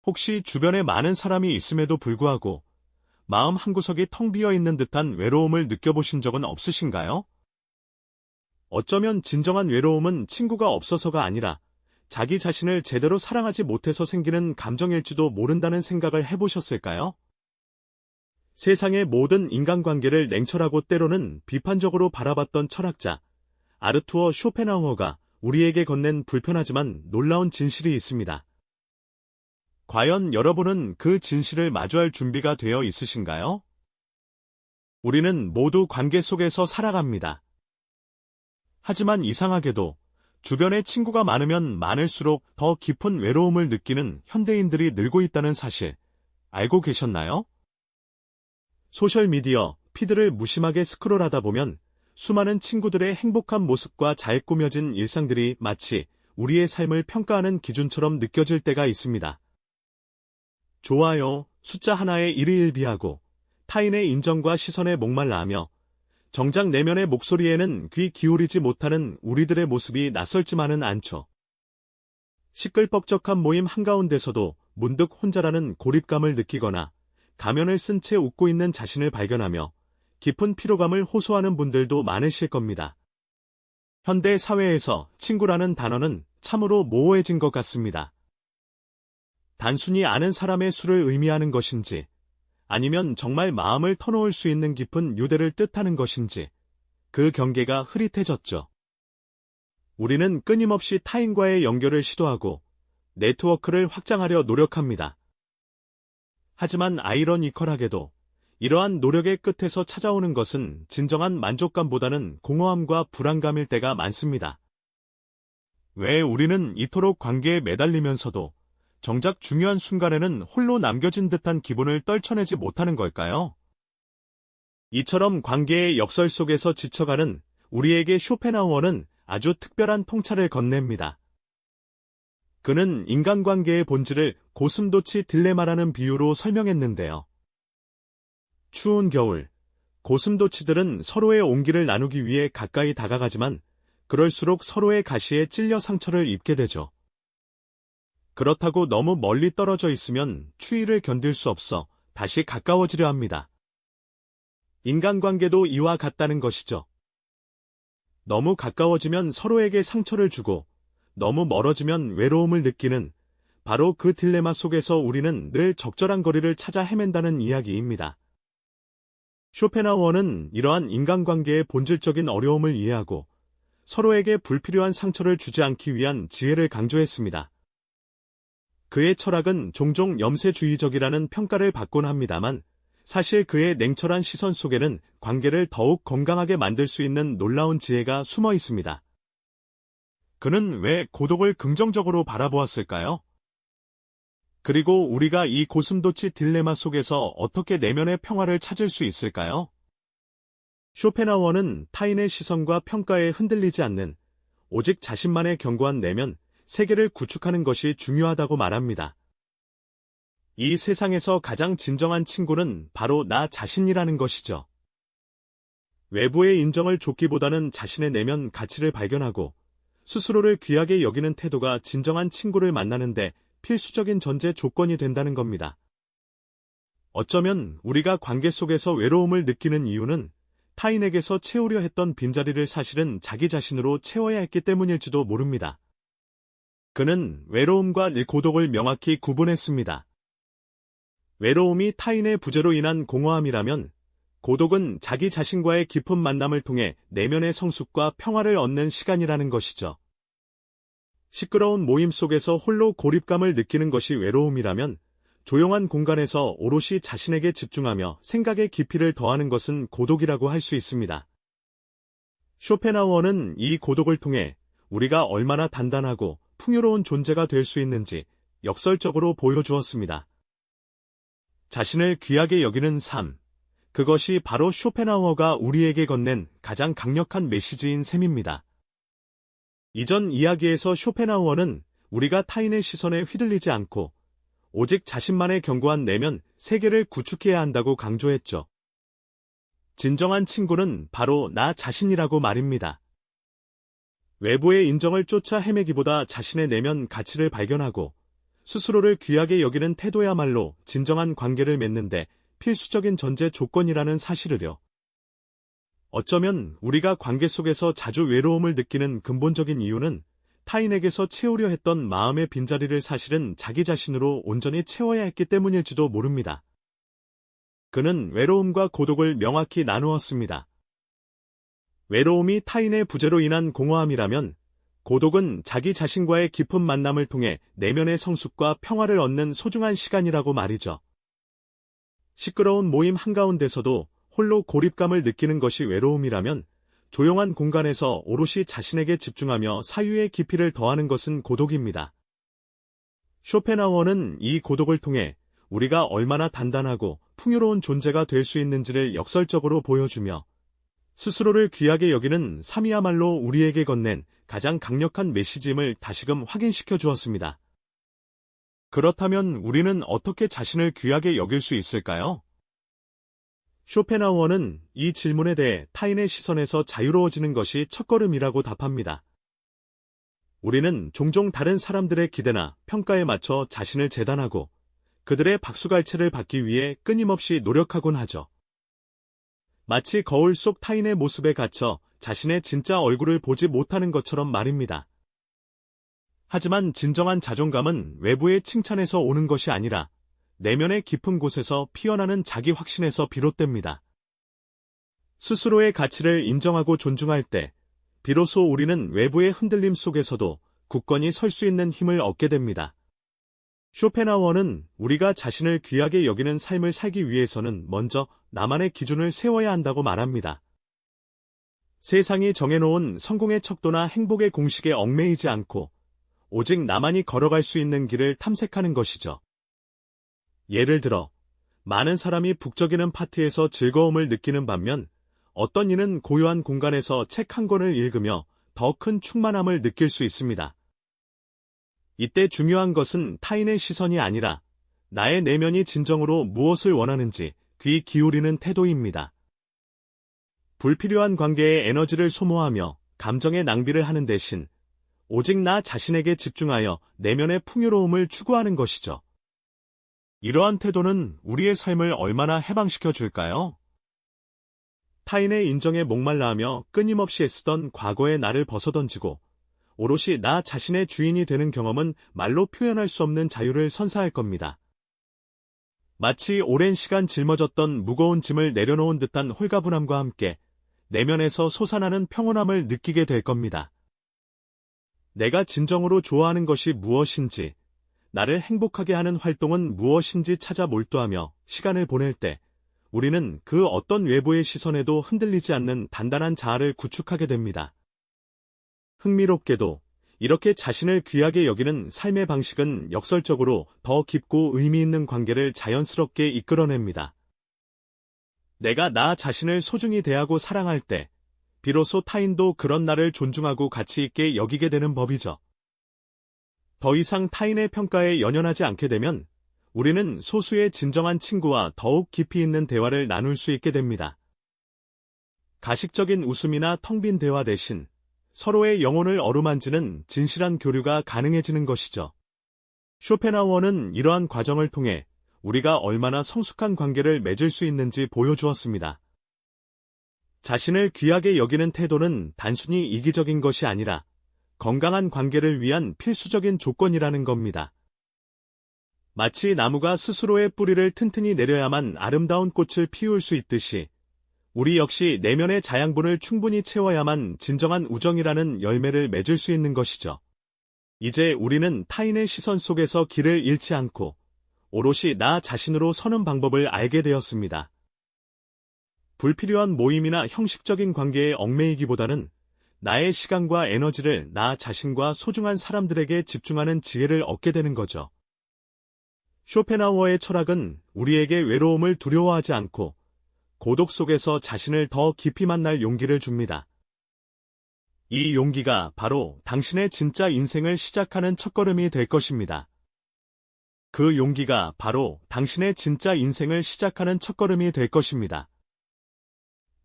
혹시 주변에 많은 사람이 있음에도 불구하고 마음 한구석이 텅 비어 있는 듯한 외로움을 느껴보신 적은 없으신가요? 어쩌면 진정한 외로움은 친구가 없어서가 아니라 자기 자신을 제대로 사랑하지 못해서 생기는 감정일지도 모른다는 생각을 해보셨을까요? 세상의 모든 인간관계를 냉철하고 때로는 비판적으로 바라봤던 철학자 아르투어 쇼펜하우어가 우리에게 건넨 불편하지만 놀라운 진실이 있습니다. 과연 여러분은 그 진실을 마주할 준비가 되어 있으신가요? 우리는 모두 관계 속에서 살아갑니다. 하지만 이상하게도 주변에 친구가 많으면 많을수록 더 깊은 외로움을 느끼는 현대인들이 늘고 있다는 사실 알고 계셨나요? 소셜미디어, 피드를 무심하게 스크롤하다 보면 수많은 친구들의 행복한 모습과 잘 꾸며진 일상들이 마치 우리의 삶을 평가하는 기준처럼 느껴질 때가 있습니다. 좋아요, 숫자 하나에 일희일비하고 타인의 인정과 시선에 목말라 하며 정작 내면의 목소리에는 귀 기울이지 못하는 우리들의 모습이 낯설지만은 않죠. 시끌벅적한 모임 한가운데서도 문득 혼자라는 고립감을 느끼거나 가면을 쓴 채 웃고 있는 자신을 발견하며 깊은 피로감을 호소하는 분들도 많으실 겁니다. 현대 사회에서 친구라는 단어는 참으로 모호해진 것 같습니다. 단순히 아는 사람의 수를 의미하는 것인지 아니면 정말 마음을 터놓을 수 있는 깊은 유대를 뜻하는 것인지 그 경계가 흐릿해졌죠. 우리는 끊임없이 타인과의 연결을 시도하고 네트워크를 확장하려 노력합니다. 하지만 아이러니컬하게도 이러한 노력의 끝에서 찾아오는 것은 진정한 만족감보다는 공허함과 불안감일 때가 많습니다. 왜 우리는 이토록 관계에 매달리면서도 정작 중요한 순간에는 홀로 남겨진 듯한 기분을 떨쳐내지 못하는 걸까요? 이처럼 관계의 역설 속에서 지쳐가는 우리에게 쇼펜하우어는 아주 특별한 통찰을 건넵니다. 그는 인간관계의 본질을 고슴도치 딜레마라는 비유로 설명했는데요. 추운 겨울, 고슴도치들은 서로의 온기를 나누기 위해 가까이 다가가지만 그럴수록 서로의 가시에 찔려 상처를 입게 되죠. 그렇다고 너무 멀리 떨어져 있으면 추위를 견딜 수 없어 다시 가까워지려 합니다. 인간관계도 이와 같다는 것이죠. 너무 가까워지면 서로에게 상처를 주고 너무 멀어지면 외로움을 느끼는 바로 그 딜레마 속에서 우리는 늘 적절한 거리를 찾아 헤맨다는 이야기입니다. 쇼펜하우어는 이러한 인간관계의 본질적인 어려움을 이해하고 서로에게 불필요한 상처를 주지 않기 위한 지혜를 강조했습니다. 그의 철학은 종종 염세주의적이라는 평가를 받곤 합니다만 사실 그의 냉철한 시선 속에는 관계를 더욱 건강하게 만들 수 있는 놀라운 지혜가 숨어 있습니다. 그는 왜 고독을 긍정적으로 바라보았을까요? 그리고 우리가 이 고슴도치 딜레마 속에서 어떻게 내면의 평화를 찾을 수 있을까요? 쇼펜하우어는 타인의 시선과 평가에 흔들리지 않는 오직 자신만의 견고한 내면, 세계를 구축하는 것이 중요하다고 말합니다. 이 세상에서 가장 진정한 친구는 바로 나 자신이라는 것이죠. 외부의 인정을 쫓기보다는 자신의 내면 가치를 발견하고 스스로를 귀하게 여기는 태도가 진정한 친구를 만나는데 필수적인 전제 조건이 된다는 겁니다. 어쩌면 우리가 관계 속에서 외로움을 느끼는 이유는 타인에게서 채우려 했던 빈자리를 사실은 자기 자신으로 채워야 했기 때문일지도 모릅니다. 그는 외로움과 고독을 명확히 구분했습니다. 외로움이 타인의 부재로 인한 공허함이라면 고독은 자기 자신과의 깊은 만남을 통해 내면의 성숙과 평화를 얻는 시간이라는 것이죠. 시끄러운 모임 속에서 홀로 고립감을 느끼는 것이 외로움이라면 조용한 공간에서 오롯이 자신에게 집중하며 생각의 깊이를 더하는 것은 고독이라고 할 수 있습니다. 쇼펜하우어는 이 고독을 통해 우리가 얼마나 단단하고 풍요로운 존재가 될 수 있는지 역설적으로 보여주었습니다. 자신을 귀하게 여기는 삶, 그것이 바로 쇼펜하우어가 우리에게 건넨 가장 강력한 메시지인 셈입니다. 이전 이야기에서 쇼펜하우어는 우리가 타인의 시선에 휘둘리지 않고 오직 자신만의 견고한 내면, 세계를 구축해야 한다고 강조했죠. 진정한 친구는 바로 나 자신이라고 말입니다. 외부의 인정을 쫓아 헤매기보다 자신의 내면 가치를 발견하고 스스로를 귀하게 여기는 태도야말로 진정한 관계를 맺는데 필수적인 전제 조건이라는 사실을요. 어쩌면 우리가 관계 속에서 자주 외로움을 느끼는 근본적인 이유는 타인에게서 채우려 했던 마음의 빈자리를 사실은 자기 자신으로 온전히 채워야 했기 때문일지도 모릅니다. 그는 외로움과 고독을 명확히 나누었습니다. 외로움이 타인의 부재로 인한 공허함이라면 고독은 자기 자신과의 깊은 만남을 통해 내면의 성숙과 평화를 얻는 소중한 시간이라고 말이죠. 시끄러운 모임 한가운데서도 홀로 고립감을 느끼는 것이 외로움이라면 조용한 공간에서 오롯이 자신에게 집중하며 사유의 깊이를 더하는 것은 고독입니다. 쇼펜하우어는 이 고독을 통해 우리가 얼마나 단단하고 풍요로운 존재가 될 수 있는지를 역설적으로 보여주며 스스로를 귀하게 여기는 삶이야말로 우리에게 건넨 가장 강력한 메시지임을 다시금 확인시켜 주었습니다. 그렇다면 우리는 어떻게 자신을 귀하게 여길 수 있을까요? 쇼펜하우어는 이 질문에 대해 타인의 시선에서 자유로워지는 것이 첫걸음이라고 답합니다. 우리는 종종 다른 사람들의 기대나 평가에 맞춰 자신을 재단하고 그들의 박수갈채를 받기 위해 끊임없이 노력하곤 하죠. 마치 거울 속 타인의 모습에 갇혀 자신의 진짜 얼굴을 보지 못하는 것처럼 말입니다. 하지만 진정한 자존감은 외부의 칭찬에서 오는 것이 아니라 내면의 깊은 곳에서 피어나는 자기 확신에서 비롯됩니다. 스스로의 가치를 인정하고 존중할 때 비로소 우리는 외부의 흔들림 속에서도 굳건히 설 수 있는 힘을 얻게 됩니다. 쇼펜하우어는 우리가 자신을 귀하게 여기는 삶을 살기 위해서는 먼저 나만의 기준을 세워야 한다고 말합니다. 세상이 정해놓은 성공의 척도나 행복의 공식에 얽매이지 않고 오직 나만이 걸어갈 수 있는 길을 탐색하는 것이죠. 예를 들어 많은 사람이 북적이는 파티에서 즐거움을 느끼는 반면 어떤 이는 고요한 공간에서 책 한 권을 읽으며 더 큰 충만함을 느낄 수 있습니다. 이때 중요한 것은 타인의 시선이 아니라 나의 내면이 진정으로 무엇을 원하는지 귀 기울이는 태도입니다. 불필요한 관계에 에너지를 소모하며 감정의 낭비를 하는 대신 오직 나 자신에게 집중하여 내면의 풍요로움을 추구하는 것이죠. 이러한 태도는 우리의 삶을 얼마나 해방시켜 줄까요? 타인의 인정에 목말라하며 끊임없이 애쓰던 과거의 나를 벗어던지고 오롯이 나 자신의 주인이 되는 경험은 말로 표현할 수 없는 자유를 선사할 겁니다. 마치 오랜 시간 짊어졌던 무거운 짐을 내려놓은 듯한 홀가분함과 함께 내면에서 솟아나는 평온함을 느끼게 될 겁니다. 내가 진정으로 좋아하는 것이 무엇인지, 나를 행복하게 하는 활동은 무엇인지 찾아 몰두하며 시간을 보낼 때 우리는 그 어떤 외부의 시선에도 흔들리지 않는 단단한 자아를 구축하게 됩니다. 흥미롭게도 이렇게 자신을 귀하게 여기는 삶의 방식은 역설적으로 더 깊고 의미 있는 관계를 자연스럽게 이끌어냅니다. 내가 나 자신을 소중히 대하고 사랑할 때 비로소 타인도 그런 나를 존중하고 가치 있게 여기게 되는 법이죠. 더 이상 타인의 평가에 연연하지 않게 되면 우리는 소수의 진정한 친구와 더욱 깊이 있는 대화를 나눌 수 있게 됩니다. 가식적인 웃음이나 텅 빈 대화 대신 서로의 영혼을 어루만지는 진실한 교류가 가능해지는 것이죠. 쇼펜하우어는 이러한 과정을 통해 우리가 얼마나 성숙한 관계를 맺을 수 있는지 보여주었습니다. 자신을 귀하게 여기는 태도는 단순히 이기적인 것이 아니라 건강한 관계를 위한 필수적인 조건이라는 겁니다. 마치 나무가 스스로의 뿌리를 튼튼히 내려야만 아름다운 꽃을 피울 수 있듯이 우리 역시 내면의 자양분을 충분히 채워야만 진정한 우정이라는 열매를 맺을 수 있는 것이죠. 이제 우리는 타인의 시선 속에서 길을 잃지 않고 오롯이 나 자신으로 서는 방법을 알게 되었습니다. 불필요한 모임이나 형식적인 관계에 얽매이기보다는 나의 시간과 에너지를 나 자신과 소중한 사람들에게 집중하는 지혜를 얻게 되는 거죠. 쇼펜하우어의 철학은 우리에게 외로움을 두려워하지 않고 고독 속에서 자신을 더 깊이 만날 용기를 줍니다. 이 용기가 바로 당신의 진짜 인생을 시작하는 첫걸음이 될 것입니다. 그 용기가 바로 당신의 진짜 인생을 시작하는 첫걸음이 될 것입니다.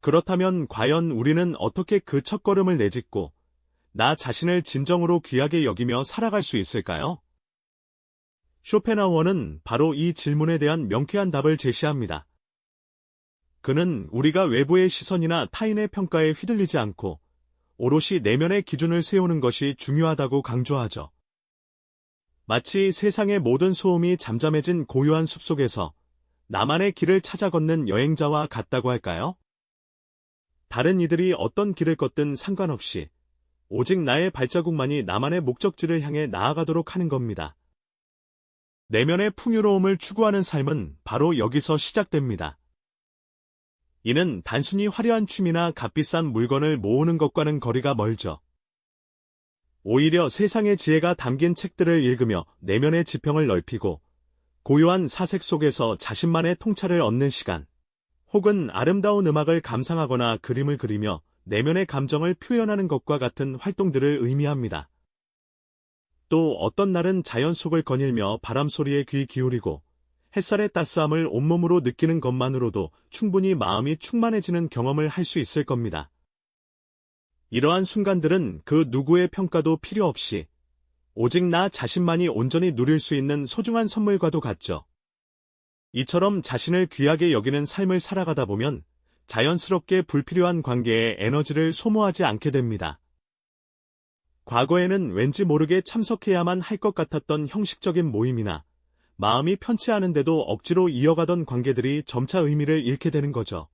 그렇다면 과연 우리는 어떻게 그 첫걸음을 내딛고 나 자신을 진정으로 귀하게 여기며 살아갈 수 있을까요? 쇼펜하우어는 바로 이 질문에 대한 명쾌한 답을 제시합니다. 그는 우리가 외부의 시선이나 타인의 평가에 휘둘리지 않고 오롯이 내면의 기준을 세우는 것이 중요하다고 강조하죠. 마치 세상의 모든 소음이 잠잠해진 고요한 숲속에서 나만의 길을 찾아 걷는 여행자와 같다고 할까요? 다른 이들이 어떤 길을 걷든 상관없이 오직 나의 발자국만이 나만의 목적지를 향해 나아가도록 하는 겁니다. 내면의 풍요로움을 추구하는 삶은 바로 여기서 시작됩니다. 이는 단순히 화려한 취미나 값비싼 물건을 모으는 것과는 거리가 멀죠. 오히려 세상의 지혜가 담긴 책들을 읽으며 내면의 지평을 넓히고 고요한 사색 속에서 자신만의 통찰을 얻는 시간, 혹은 아름다운 음악을 감상하거나 그림을 그리며 내면의 감정을 표현하는 것과 같은 활동들을 의미합니다. 또 어떤 날은 자연 속을 거닐며 바람 소리에 귀 기울이고 햇살의 따스함을 온몸으로 느끼는 것만으로도 충분히 마음이 충만해지는 경험을 할 수 있을 겁니다. 이러한 순간들은 그 누구의 평가도 필요 없이 오직 나 자신만이 온전히 누릴 수 있는 소중한 선물과도 같죠. 이처럼 자신을 귀하게 여기는 삶을 살아가다 보면 자연스럽게 불필요한 관계에 에너지를 소모하지 않게 됩니다. 과거에는 왠지 모르게 참석해야만 할 것 같았던 형식적인 모임이나 마음이 편치 않은데도 억지로 이어가던 관계들이 점차 의미를 잃게 되는 거죠.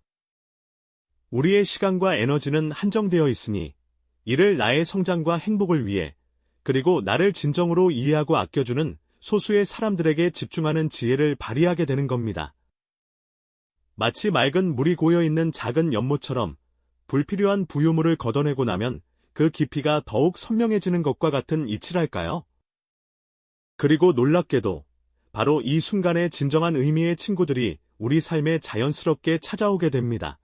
우리의 시간과 에너지는 한정되어 있으니 이를 나의 성장과 행복을 위해 그리고 나를 진정으로 이해하고 아껴주는 소수의 사람들에게 집중하는 지혜를 발휘하게 되는 겁니다. 마치 맑은 물이 고여있는 작은 연못처럼 불필요한 부유물을 걷어내고 나면 그 깊이가 더욱 선명해지는 것과 같은 이치랄까요? 그리고 놀랍게도 바로 이 순간에 진정한 의미의 친구들이 우리 삶에 자연스럽게 찾아오게 됩니다.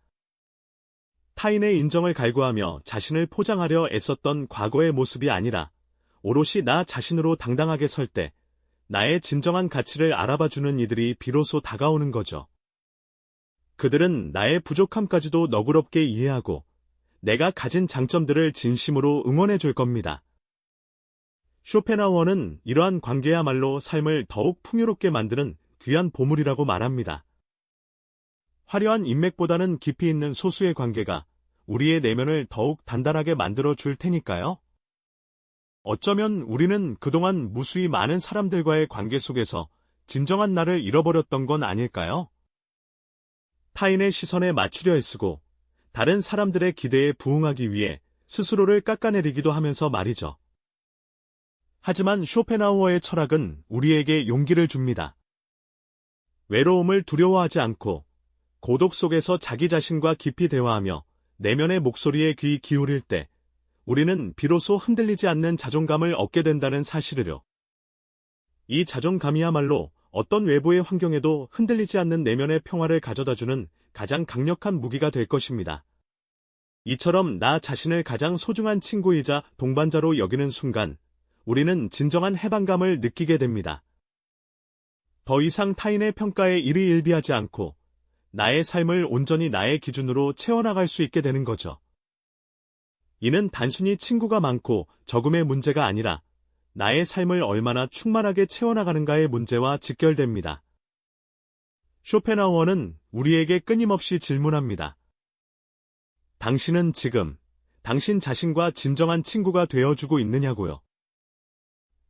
타인의 인정을 갈구하며 자신을 포장하려 애썼던 과거의 모습이 아니라 오롯이 나 자신으로 당당하게 설 때 나의 진정한 가치를 알아봐주는 이들이 비로소 다가오는 거죠. 그들은 나의 부족함까지도 너그럽게 이해하고 내가 가진 장점들을 진심으로 응원해 줄 겁니다. 쇼펜하우어는 이러한 관계야말로 삶을 더욱 풍요롭게 만드는 귀한 보물이라고 말합니다. 화려한 인맥보다는 깊이 있는 소수의 관계가 우리의 내면을 더욱 단단하게 만들어 줄 테니까요. 어쩌면 우리는 그동안 무수히 많은 사람들과의 관계 속에서 진정한 나를 잃어버렸던 건 아닐까요? 타인의 시선에 맞추려 애쓰고 다른 사람들의 기대에 부응하기 위해 스스로를 깎아내리기도 하면서 말이죠. 하지만 쇼펜하우어의 철학은 우리에게 용기를 줍니다. 외로움을 두려워하지 않고 고독 속에서 자기 자신과 깊이 대화하며 내면의 목소리에 귀 기울일 때 우리는 비로소 흔들리지 않는 자존감을 얻게 된다는 사실을요. 이 자존감이야말로 어떤 외부의 환경에도 흔들리지 않는 내면의 평화를 가져다주는 가장 강력한 무기가 될 것입니다. 이처럼 나 자신을 가장 소중한 친구이자 동반자로 여기는 순간 우리는 진정한 해방감을 느끼게 됩니다. 더 이상 타인의 평가에 일희일비하지 않고 나의 삶을 온전히 나의 기준으로 채워나갈 수 있게 되는 거죠. 이는 단순히 친구가 많고 적음의 문제가 아니라 나의 삶을 얼마나 충만하게 채워나가는가의 문제와 직결됩니다. 쇼펜하우어는 우리에게 끊임없이 질문합니다. 당신은 지금 당신 자신과 진정한 친구가 되어주고 있느냐고요.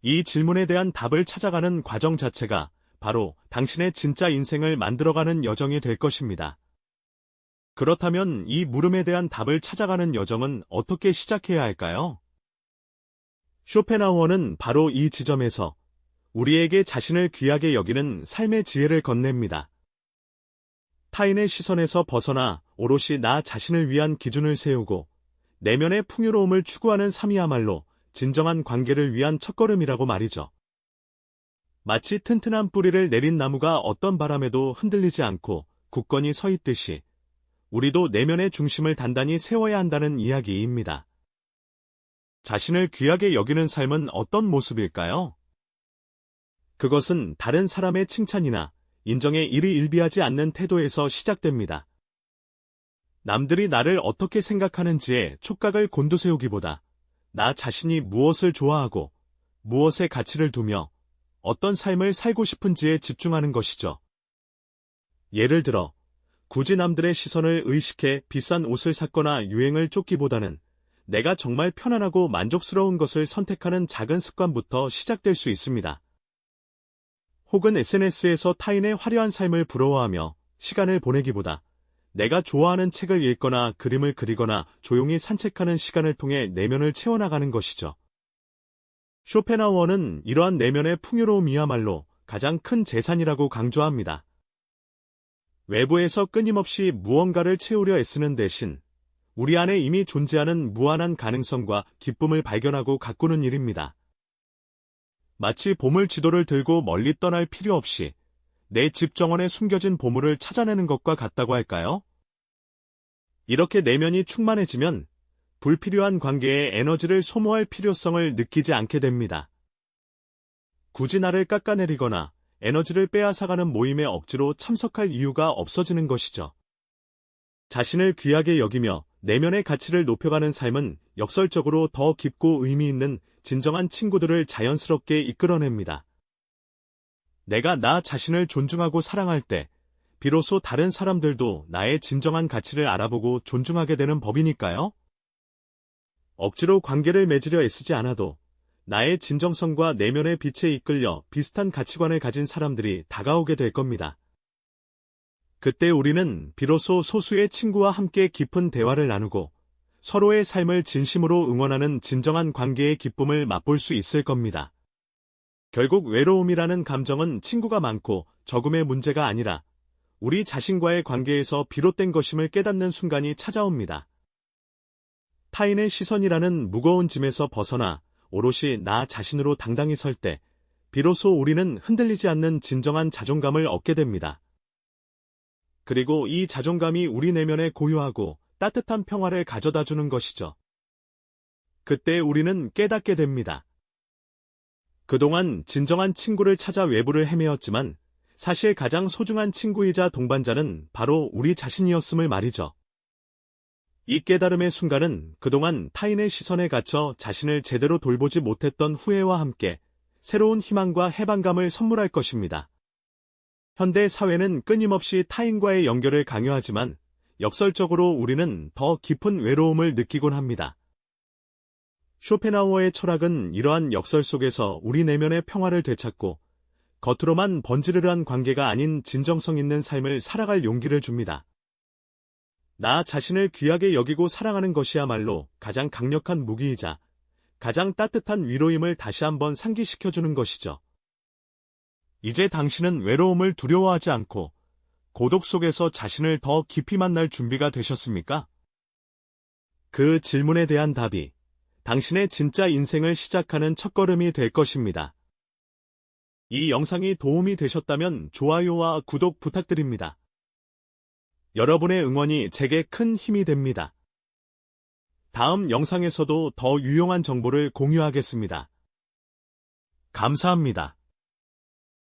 이 질문에 대한 답을 찾아가는 과정 자체가 바로 당신의 진짜 인생을 만들어가는 여정이 될 것입니다. 그렇다면 이 물음에 대한 답을 찾아가는 여정은 어떻게 시작해야 할까요? 쇼펜하우어는 바로 이 지점에서 우리에게 자신을 귀하게 여기는 삶의 지혜를 건넵니다. 타인의 시선에서 벗어나 오롯이 나 자신을 위한 기준을 세우고 내면의 풍요로움을 추구하는 삶이야말로 진정한 관계를 위한 첫걸음이라고 말이죠. 마치 튼튼한 뿌리를 내린 나무가 어떤 바람에도 흔들리지 않고 굳건히 서 있듯이 우리도 내면의 중심을 단단히 세워야 한다는 이야기입니다. 자신을 귀하게 여기는 삶은 어떤 모습일까요? 그것은 다른 사람의 칭찬이나 인정에 일희일비하지 않는 태도에서 시작됩니다. 남들이 나를 어떻게 생각하는지에 촉각을 곤두세우기보다 나 자신이 무엇을 좋아하고 무엇에 가치를 두며 어떤 삶을 살고 싶은지에 집중하는 것이죠. 예를 들어, 굳이 남들의 시선을 의식해 비싼 옷을 샀거나 유행을 쫓기보다는 내가 정말 편안하고 만족스러운 것을 선택하는 작은 습관부터 시작될 수 있습니다. 혹은 SNS에서 타인의 화려한 삶을 부러워하며 시간을 보내기보다 내가 좋아하는 책을 읽거나 그림을 그리거나 조용히 산책하는 시간을 통해 내면을 채워나가는 것이죠. 쇼펜하우어는 이러한 내면의 풍요로움이야말로 가장 큰 재산이라고 강조합니다. 외부에서 끊임없이 무언가를 채우려 애쓰는 대신 우리 안에 이미 존재하는 무한한 가능성과 기쁨을 발견하고 가꾸는 일입니다. 마치 보물 지도를 들고 멀리 떠날 필요 없이 내 집 정원에 숨겨진 보물을 찾아내는 것과 같다고 할까요? 이렇게 내면이 충만해지면 불필요한 관계에 에너지를 소모할 필요성을 느끼지 않게 됩니다. 굳이 나를 깎아내리거나 에너지를 빼앗아가는 모임에 억지로 참석할 이유가 없어지는 것이죠. 자신을 귀하게 여기며 내면의 가치를 높여가는 삶은 역설적으로 더 깊고 의미 있는 진정한 친구들을 자연스럽게 이끌어냅니다. 내가 나 자신을 존중하고 사랑할 때 비로소 다른 사람들도 나의 진정한 가치를 알아보고 존중하게 되는 법이니까요. 억지로 관계를 맺으려 애쓰지 않아도 나의 진정성과 내면의 빛에 이끌려 비슷한 가치관을 가진 사람들이 다가오게 될 겁니다. 그때 우리는 비로소 소수의 친구와 함께 깊은 대화를 나누고 서로의 삶을 진심으로 응원하는 진정한 관계의 기쁨을 맛볼 수 있을 겁니다. 결국 외로움이라는 감정은 친구가 많고 적음의 문제가 아니라 우리 자신과의 관계에서 비롯된 것임을 깨닫는 순간이 찾아옵니다. 타인의 시선이라는 무거운 짐에서 벗어나 오롯이 나 자신으로 당당히 설 때 비로소 우리는 흔들리지 않는 진정한 자존감을 얻게 됩니다. 그리고 이 자존감이 우리 내면에 고요하고 따뜻한 평화를 가져다주는 것이죠. 그때 우리는 깨닫게 됩니다. 그동안 진정한 친구를 찾아 외부를 헤매었지만 사실 가장 소중한 친구이자 동반자는 바로 우리 자신이었음을 말이죠. 이 깨달음의 순간은 그동안 타인의 시선에 갇혀 자신을 제대로 돌보지 못했던 후회와 함께 새로운 희망과 해방감을 선물할 것입니다. 현대 사회는 끊임없이 타인과의 연결을 강요하지만 역설적으로 우리는 더 깊은 외로움을 느끼곤 합니다. 쇼펜하우어의 철학은 이러한 역설 속에서 우리 내면의 평화를 되찾고 겉으로만 번지르르한 관계가 아닌 진정성 있는 삶을 살아갈 용기를 줍니다. 나 자신을 귀하게 여기고 사랑하는 것이야말로 가장 강력한 무기이자 가장 따뜻한 위로임을 다시 한번 상기시켜주는 것이죠. 이제 당신은 외로움을 두려워하지 않고 고독 속에서 자신을 더 깊이 만날 준비가 되셨습니까? 그 질문에 대한 답이 당신의 진짜 인생을 시작하는 첫걸음이 될 것입니다. 이 영상이 도움이 되셨다면 좋아요와 구독 부탁드립니다. 여러분의 응원이 제게 큰 힘이 됩니다. 다음 영상에서도 더 유용한 정보를 공유하겠습니다. 감사합니다.